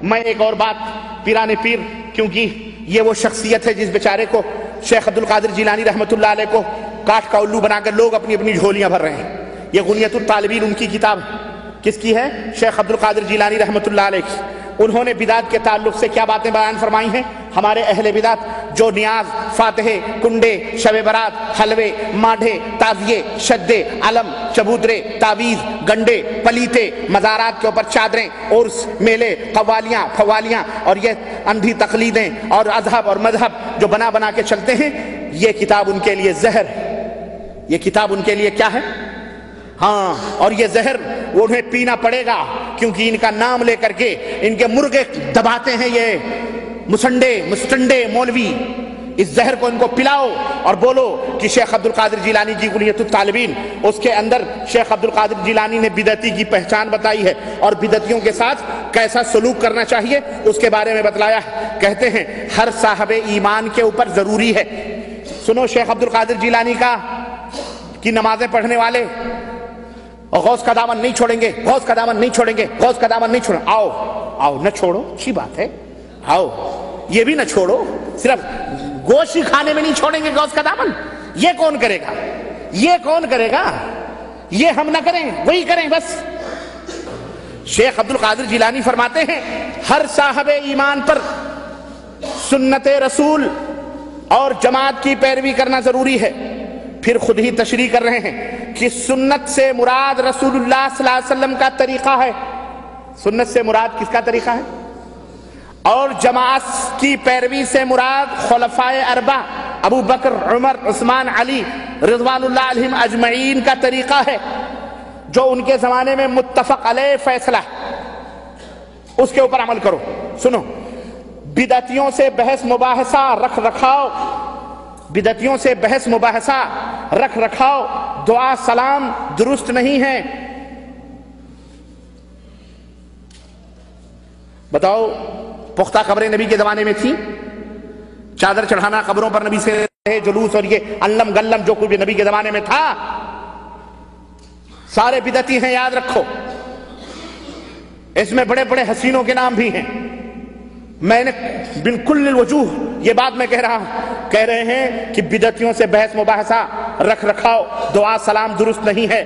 میں ایک اور بات پیران پیر، کیونکہ یہ وہ شخصیت ہے جس بیچارے کو شیخ عبد القادر جیلانی رحمۃ اللہ علیہ کو کاٹ کا الو بنا کر لوگ اپنی اپنی جھولیاں بھر رہے ہیں. یہ غنیۃ الطالبین ان کی کتاب ہے. کس کی ہے؟ شیخ عبد القادر جیلانی رحمۃ اللہ علیہ کی. انہوں نے بدعت کے تعلق سے کیا باتیں بیان فرمائی ہیں؟ ہمارے اہل بدعت جو نیاز، فاتحے، کنڈے، شب برات، حلوے، ماڈھے، تعزیے، شدے، علم، چبوترے، تعویذ، گنڈے، پلیتے، مزارات کے اوپر چادریں، عرس، میلے، قوالیاں، فوالیاں اور یہ اندھی تقلیدیں اور اذہب اور مذہب جو بنا بنا کے چلتے ہیں، یہ کتاب ان کے لیے زہر ہے. یہ کتاب ان کے لیے کیا ہے؟ ہاں، اور یہ زہر انہیں پینا پڑے گا، کیونکہ ان کا نام لے کر کے ان کے مرغے دباتے ہیں یہ مستنڈے مولوی. اس زہر کو ان کو پلاؤ اور بولو کہ شیخ عبد القادر جیلانی کی غنیۃ الطالبین، اس کے اندر شیخ عبد القادر جیلانی نے بدعتی کی پہچان بتائی ہے اور بدعتیوں کے ساتھ کیسا سلوک کرنا چاہیے اس کے بارے میں بتلایا ہے. کہتے ہیں ہر صاحب ایمان کے اوپر ضروری ہے. سنو شیخ عبد القادر جیلانی کی نمازیں پڑھنے والے غوث کا دامن نہیں چھوڑیں گے، غوث کا دامن نہیں چھوڑیں گے، غوث کا دامن نہیں چھوڑیں. آؤ نہ چھوڑو، اچھی بات ہے. آؤ یہ بھی نہ چھوڑو، صرف گوشت ہی کھانے میں نہیں چھوڑیں گے غوث کا دامن. یہ کون کرے گا؟ یہ کون کرے گا؟ یہ ہم نہ کریں، وہی کریں بس. شیخ عبد القادر جیلانی فرماتے ہیں ہر صاحب ایمان پر سنت رسول اور جماعت کی پیروی کرنا ضروری ہے. پھر خود ہی تشریح کر رہے ہیں کہ سنت سے مراد رسول اللہ صلی اللہ علیہ وسلم کا طریقہ ہے. سنت سے مراد کس کا طریقہ ہے؟ اور جماعت کی پیروی سے مراد خلفائے اربعہ ابو بکر، عمر، عثمان، علی رضوان اللہ علیہم اجمعین کا طریقہ ہے، جو ان کے زمانے میں متفق علیہ فیصلہ ہے، اس کے اوپر عمل کرو. سنو، بدعتیوں سے بحث مباحثہ رکھ رکھاؤ، بدعتیوں سے بحث مباحثہ رکھ رکھاؤ، دعا سلام درست نہیں ہے. بتاؤ، پختہ قبریں نبی کے زمانے میں تھیں؟ چادر چڑھانا قبروں پر نبی سے جلوس اور یہ علم گلم جو کچھ نبی کے زمانے میں تھا، سارے بدعتی ہیں، یاد رکھو. اس میں بڑے بڑے حسینوں کے نام بھی ہیں. میں نے بالکل الوجوہ یہ بات میں کہہ رہا ہوں، کہہ رہے ہیں کہ بدعتیوں سے بحث مباحثہ رکھ رکھاؤ، دعا سلام درست نہیں ہے.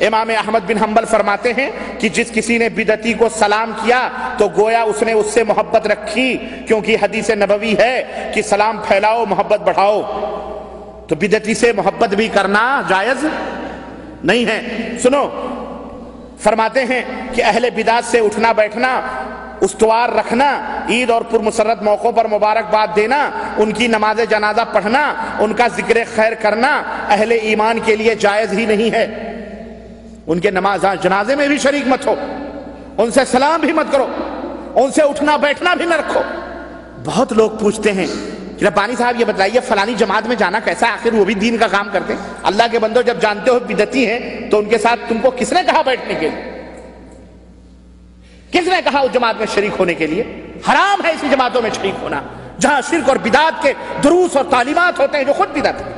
امام احمد بن حنبل فرماتے ہیں کہ جس کسی نے بدعتی کو سلام کیا تو گویا اس نے اس سے محبت رکھی، کیونکہ حدیث نبوی ہے کہ سلام پھیلاؤ، محبت بڑھاؤ. تو بدعتی سے محبت بھی کرنا جائز نہیں ہے. سنو، فرماتے ہیں کہ اہل بدعت سے اٹھنا بیٹھنا، استوار رکھنا، عید اور پرمسرت موقعوں پر مبارکباد دینا، ان کی نماز جنازہ پڑھنا، ان کا ذکر خیر کرنا اہل ایمان کے لیے جائز ہی نہیں ہے. ان کے نماز جنازے میں بھی شریک مت ہو، ان سے سلام بھی مت کرو، ان سے اٹھنا بیٹھنا بھی نہ رکھو. بہت لوگ پوچھتے ہیں کہ ربانی صاحب یہ بتائیے فلانی جماعت میں جانا کیسا، آخر وہ بھی دین کا کام کرتے ہیں. اللہ کے بندو، جب جانتے ہو بدعتی ہیں تو ان کے ساتھ تم کو کس نے کہا بیٹھنے کے لیے؟ کس نے کہا اس جماعت میں شریک ہونے کے لیے؟ حرام ہے ایسی جماعتوں میں شریک ہونا جہاں شرک اور بدعت کے دروس اور تعلیمات ہوتے ہیں جو خود بدعت ہے.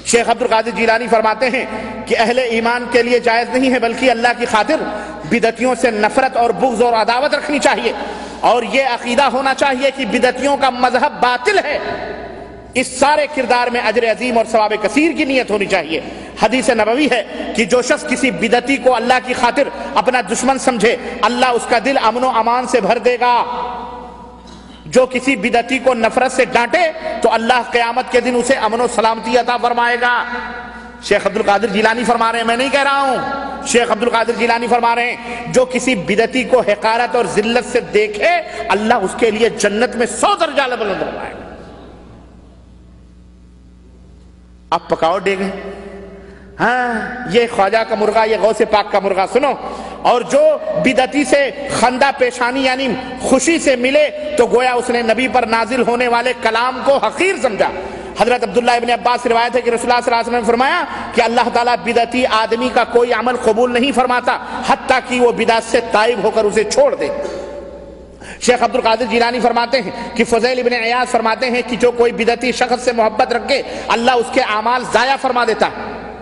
شیخ عبد القادر جیلانی فرماتے ہیں کہ اہل ایمان کے لیے جائز نہیں ہے، بلکہ اللہ کی خاطر بدعتیوں سے نفرت اور بغض اور عداوت رکھنی چاہیے، اور یہ عقیدہ ہونا چاہیے کہ بدعتیوں کا مذہب باطل ہے. اس سارے کردار میں اجر عظیم اور ثواب کثیر کی نیت ہونی چاہیے. حدیث نبوی ہے کہ جو شخص کسی بدعتی کو اللہ کی خاطر اپنا دشمن سمجھے، اللہ اس کا دل امن و امان سے بھر دے گا. جو کسی بدعتی کو نفرت سے ڈانٹے تو اللہ قیامت کے دن اسے امن و سلامتی عطا فرمائے گا. شیخ عبد القادر جیلانی فرما رہے ہیں، میں نہیں کہہ رہا ہوں، شیخ عبد القادر جیلانی فرما رہے ہیں جو کسی بدعتی کو حقارت اور ذلت سے دیکھے اللہ اس کے لیے جنت میں 100 درجہ بلند فرمائے گا. اب پکاؤ ڈیگے، ہاں یہ خواجہ کا مرغا، یہ غوث پاک کا مرغا. سنو، اور جو بدعتی سے خندہ پیشانی یعنی خوشی سے ملے تو گویا اس نے نبی پر نازل ہونے والے کلام کو حقیر سمجھا. حضرت عبداللہ ابن عباس روایت ہے کہ رسول اللہ صلی اللہ علیہ وسلم نے فرمایا کہ اللہ تعالیٰ بدعتی آدمی کا کوئی عمل قبول نہیں فرماتا حتیٰ کہ وہ بدعت سے تائب ہو کر اسے چھوڑ دے. شیخ عبد القادر جیلانی فرماتے ہیں کہ فضیل ابن عیاض فرماتے ہیں کہ جو کوئی بدعتی شخص سے محبت رکھے اللہ اس کے اعمال ضائع فرما دیتا.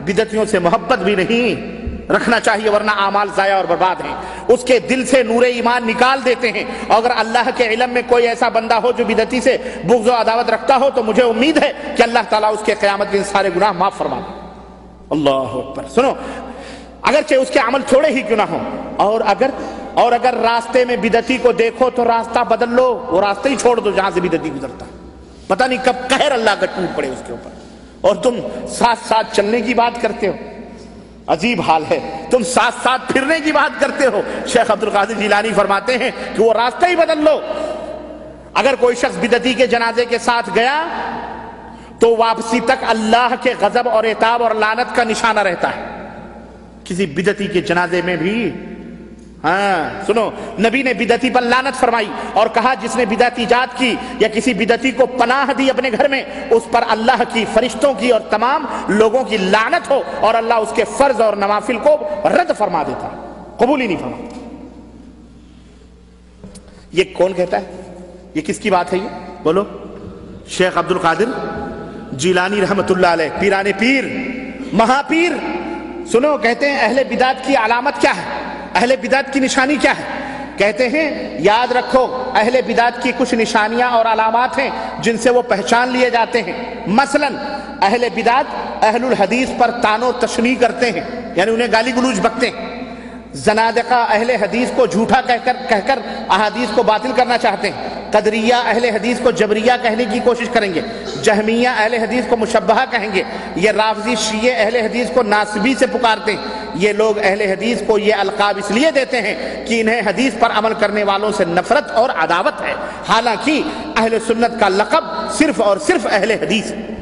بدعتیوں سے محبت بھی نہیں، رکھنا چاہیے ورنہ اعمال ضائع اور برباد ہیں. اس کے دل سے نور ایمان نکال دیتے ہیں. اور اگر اللہ کے علم میں کوئی ایسا بندہ ہو جو بدعتی سے بغض و عداوت رکھتا ہو تو مجھے امید ہے کہ اللہ تعالیٰ اس کے قیامت کے سارے گناہ معاف فرما دے. اللہ اکبر. سنو، اگرچہ اس کے عمل تھوڑے ہی کیوں نہ ہوں، اور اگر راستے میں بدعتی کو دیکھو تو راستہ بدل لو، وہ راستہ ہی چھوڑ دو جہاں سے بدعتی گزرتا. پتہ نہیں کب قہر اللہ کا ٹوٹ پڑے اس کے اوپر، اور تم ساتھ ساتھ چلنے کی بات کرتے ہو. عجیب حال ہے، تم ساتھ ساتھ پھرنے کی بات کرتے ہو. شیخ عبد القادر جیلانی فرماتے ہیں کہ وہ راستہ ہی بدل لو. اگر کوئی شخص بدعتی کے جنازے کے ساتھ گیا تو واپسی تک اللہ کے غضب اور عتاب اور لعنت کا نشانہ رہتا ہے. کسی بدعتی کے جنازے میں بھی سنو، نبی نے بدعتی پر لعنت فرمائی اور کہا جس نے بدعت ایجاد کی یا کسی بدعتی کو پناہ دی اپنے گھر میں، اس پر اللہ کی، فرشتوں کی اور تمام لوگوں کی لعنت ہو، اور اللہ اس کے فرض اور نوافل کو رد فرما دیتا، قبول ہی نہیں فرماتا. یہ کون کہتا ہے؟ یہ کس کی بات ہے؟ یہ بولو. شیخ عبد القادر جیلانی رحمت اللہ علیہ، پیران پیر، مہا پیر. سنو، کہتے ہیں اہل بدعت کی علامت کیا ہے، اہل بدعت کی نشانی کیا ہے؟ کہتے ہیں یاد رکھو، اہل بدعت کی کچھ نشانیاں اور علامات ہیں جن سے وہ پہچان لیے جاتے ہیں. مثلا اہل بدعت اہل الحدیث پر طعن و تشنیع کرتے ہیں، یعنی انہیں گالی گلوچ بکتے ہیں. زنادقہ اہل حدیث کو جھوٹا کہہ کر احادیث کو باطل کرنا چاہتے ہیں. قدریہ اہل حدیث کو جبریہ کہنے کی کوشش کریں گے. جہمیہ اہل حدیث کو مشبہہ کہیں گے. یہ رافضی شیعہ اہل حدیث کو ناسبی سے پکارتے ہیں. یہ لوگ اہل حدیث کو یہ القاب اس لیے دیتے ہیں کہ انہیں حدیث پر عمل کرنے والوں سے نفرت اور عداوت ہے، حالانکہ اہل سنت کا لقب صرف اور صرف اہل حدیث ہے.